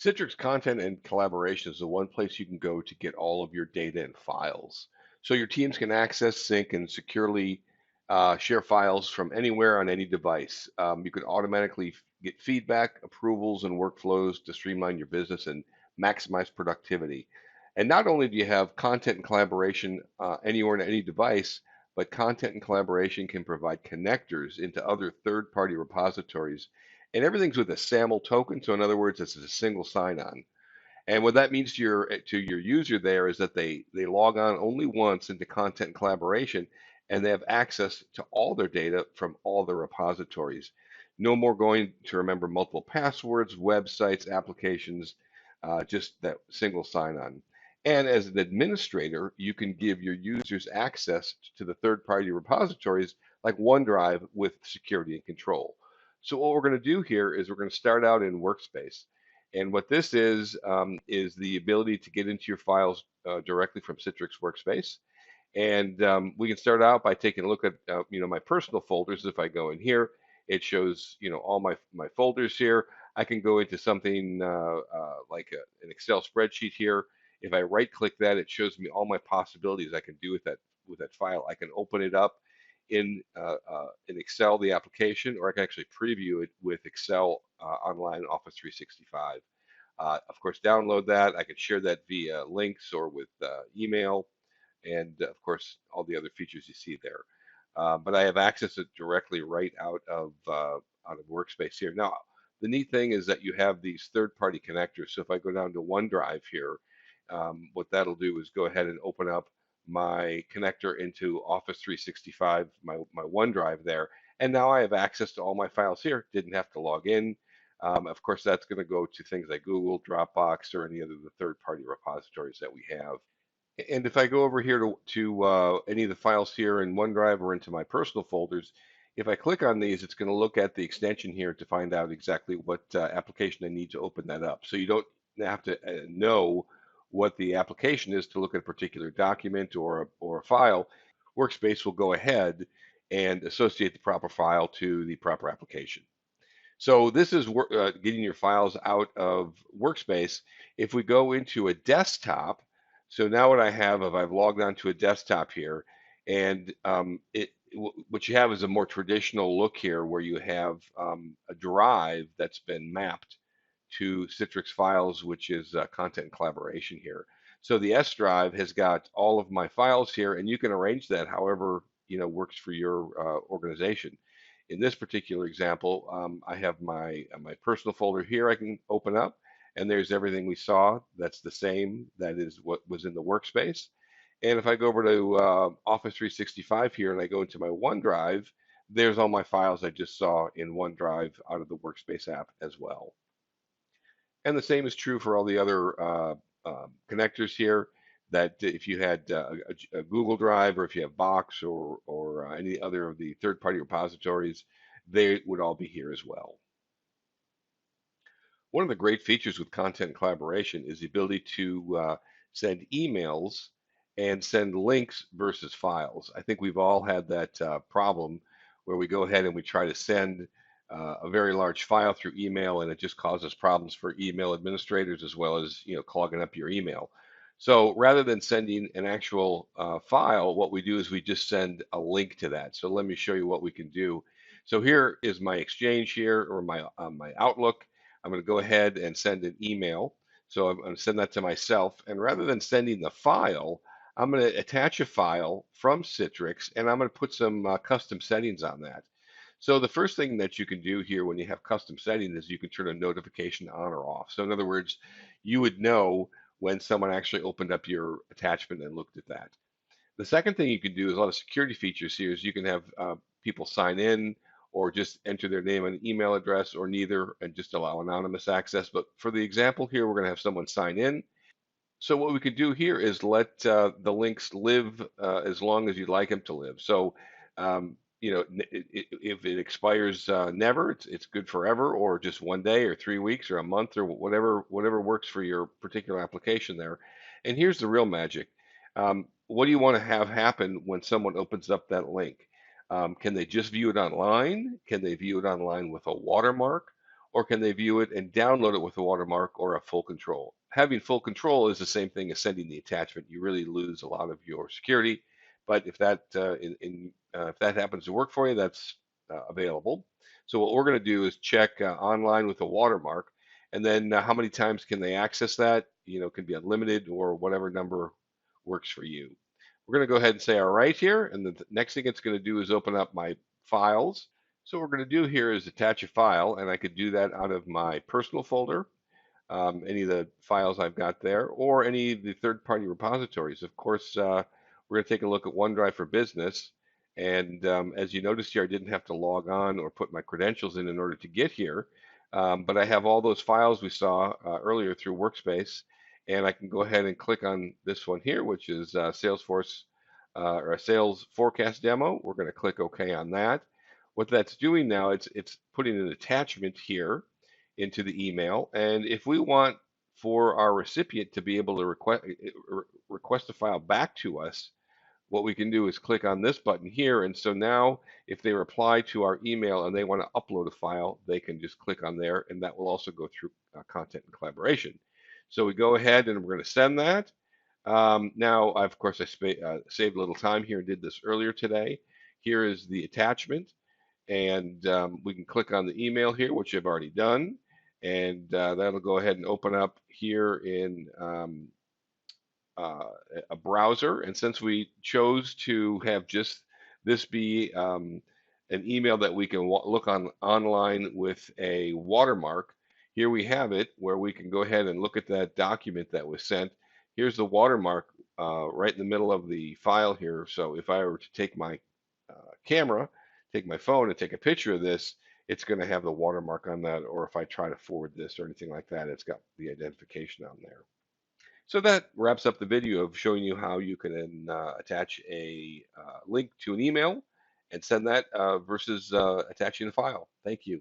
Citrix Content and Collaboration is the one place you can go to get all of your data and files. So your teams can access, sync, and securely share files from anywhere on any device. You can automatically get feedback, approvals, and workflows to streamline your business and maximize productivity. And not only do you have content and collaboration anywhere on any device, but content and collaboration can provide connectors into other third-party repositories, and everything's with a SAML token. So in other words, it's a single sign-on. And what that means to your user there is that they log on only once into content and collaboration, and they have access to all their data from all their repositories. No more going to remember multiple passwords, websites, applications, just that single sign-on. And as an administrator, you can give your users access to the third-party repositories like OneDrive with security and control. So what we're going to do here is we're going to start out in Workspace. And what this is the ability to get into your files directly from Citrix Workspace. And we can start out by taking a look at my personal folders. If I go in here, it shows all my folders here. I can go into something like an Excel spreadsheet here. If I right-click that, it shows me all my possibilities I can do with that file. I can open it up in Excel, the application, or I can actually preview it with Excel Online Office 365. Of course, download that. I can share that via links or with email, and of course, all the other features you see there. But I have access to it directly right out of Workspace here. Now, the neat thing is that you have these third-party connectors. So if I go down to OneDrive here, what that'll do is go ahead and open up my connector into Office 365, my OneDrive there. And now I have access to all my files here. Didn't have to log in. Of course, that's going to go to things like Google, Dropbox, or any other of the third-party repositories that we have. And if I go over here to any of the files here in OneDrive or into my personal folders, if I click on these, it's going to look at the extension here to find out exactly what application I need to open that up. So you don't have to know what the application is to look at a particular document or a file. Workspace will go ahead and associate the proper file to the proper application. So this is getting your files out of Workspace. If we go into a desktop, so now what I have, if I've logged onto a desktop here, and what you have is a more traditional look here where you have a drive that's been mapped to Citrix files, which is content collaboration here. So the S drive has got all of my files here, and you can arrange that however works for your organization. In this particular example, I have my personal folder here I can open up, and there's everything we saw. That's the same. That is what was in the workspace. And if I go over to Office 365 here and I go into my OneDrive, there's all my files I just saw in OneDrive out of the Workspace app as well. And the same is true for all the other connectors here, that if you had a Google Drive or if you have Box or any other of the third-party repositories, they would all be here as well. One of the great features with content collaboration is the ability to send emails and send links versus files. I think we've all had that problem where we go ahead and we try to send a very large file through email, and it just causes problems for email administrators as well as clogging up your email. So rather than sending an actual file, what we do is we just send a link to that. So let me show you what we can do. So here is my Exchange here, or my Outlook. I'm going to go ahead and send an email. So I'm going to send that to myself. And rather than sending the file, I'm going to attach a file from Citrix, and I'm going to put some custom settings on that. So the first thing that you can do here when you have custom settings is you can turn a notification on or off. So in other words, you would know when someone actually opened up your attachment and looked at that. The second thing you can do is a lot of security features here is you can have people sign in or just enter their name and email address, or neither, and just allow anonymous access. But for the example here, we're going to have someone sign in. So what we could do here is let the links live as long as you'd like them to live. So if it expires never, it's good forever, or just 1 day or 3 weeks or a month or whatever works for your particular application there. And here's the real magic. What do you want to have happen when someone opens up that link? Can they just view it online? Can they view it online with a watermark? or can they view it and download it with a watermark or a full control? Having full control is the same thing as sending the attachment. You really lose a lot of your security, but if that if that happens to work for you, that's available. So what we're going to do is check online with a watermark, and then how many times can they access that? You know, it can be unlimited or whatever number works for you. We're going to go ahead and say all right here, and the next thing it's going to do is open up my files. So what we're going to do here is attach a file, and I could do that out of my personal folder, any of the files I've got there, or any of the third-party repositories. Of course, we're going to take a look at OneDrive for Business, and as you noticed here, I didn't have to log on or put my credentials in order to get here, but I have all those files we saw earlier through Workspace, and I can go ahead and click on this one here, which is Salesforce or a sales forecast demo. We're going to click OK on that. What that's doing now, it's putting an attachment here into the email. And if we want for our recipient to be able to request a file back to us, what we can do is click on this button here. And so now if they reply to our email and they want to upload a file, they can just click on there, and that will also go through Content and Collaboration. So we go ahead and we're going to send that. Now, of course, I saved a little time here and did this earlier today. Here is the attachment, and we can click on the email here, which I've already done, and that'll go ahead and open up here in a browser. And since we chose to have just this be an email that we can look on online with a watermark, here we have it where we can go ahead and look at that document that was sent. Here's the watermark right in the middle of the file here. So if I were to take my camera, take my phone and take a picture of this, it's going to have the watermark on that. Or if I try to forward this or anything like that, it's got the identification on there. So that wraps up the video of showing you how you can attach a link to an email and send that versus attaching a file. Thank you.